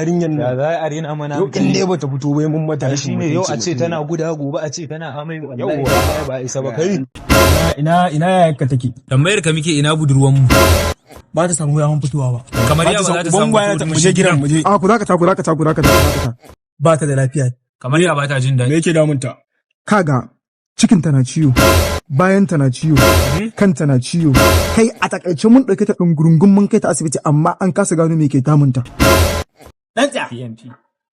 yarinyar nan. Ya za a rena mana Yau in ne bata fito bai mun mata rashin shine yau a ce tana guda gobe a ce tana amai wallahi ba isa ba kai. Ina yayanka take. Tambayar ka muke ina budurwan mu. Ba ta samu yawan fitowa ba. Kamar ya ba za ta samu mu je gidan mu je. A ku dakata. Ba ta da lafiya. Kamar ya ba ta jin daɗi. Me yake damunta? Kaga cikin ta na ciwo, bayan ta na ciwo, kanta na ciwo. Kai a takaice mun dauke ta gurungun mun kai ta asibiti amma an kasa gano me ke damunta. Dantsa.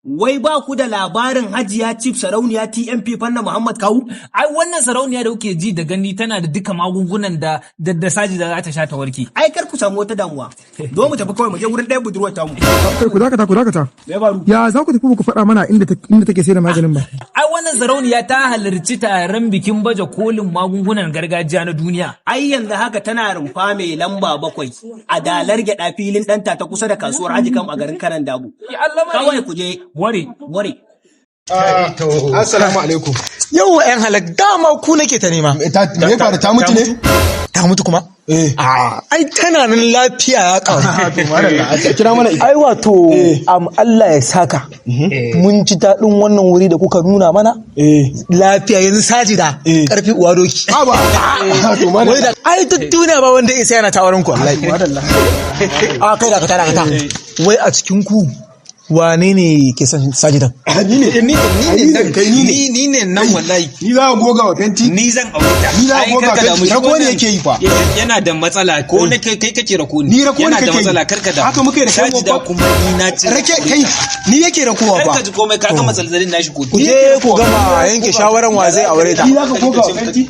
Wai ba ku da labarin Hajiya Chief Sarauniya TMP Fanna Muhammad Kawu? Ai wannan sarauniya da kuke ji da gani tana da duka magungunan da saji da za ta sha ta warke. Ai kar ku samu wata damuwa. Zo mu tafi kawai mu je wurin ɗaya budurwar tamu. Kai ku dakata. Me faru? Ya za ku tafi ku faɗa mana inda take sai da maganin ba. Ai wannan sarauniya ta halarci taron bikin baje kolin magungunan gargajiya na duniya. Ai yanzu haka tana rumfa mai lamba 7 a dalar gyaɗa filin ɗanta ta kusa da kasuwar Hajikam a garin Kanan Dabo. Kawai ku je ware. Assalamu alaikum. Yau ƴan halak dama ku nake ta nema. Me faru ta mutu ne? Ta mutu kuma? Ai tana nan lafiya ya ƙaru. To madalla, a kira mana ita. Ai wato Allah ya saka. Mun ji daɗin wannan wuri da kuka nuna mana. Lafiya yanzu sajida ƙarfi uwa doki. To madalla. Ai duk duniya ba wanda isa yana tawarin ku wallahi. Madalla. Kai dakata. Wai a cikin ku wane ne ke son sajidan? Ni ne nan wallahi. Ni za a goga wa fenti? Ni zan aureta. Ni za a goga wa fenti. Rako ne yake yi fa. Yana da matsala ko na kai kake rako ni rako ne kake yi. Yana da matsala karka da. Haka muka yi da kai Sajida kuma ni na ci. Rake kai ni yake rakowa fa. Karka ji komai ka gama salsalin nashi ko. Ku je ku gama yanke shawaran wa zai aure ta. Ni za ka goga wa fenti?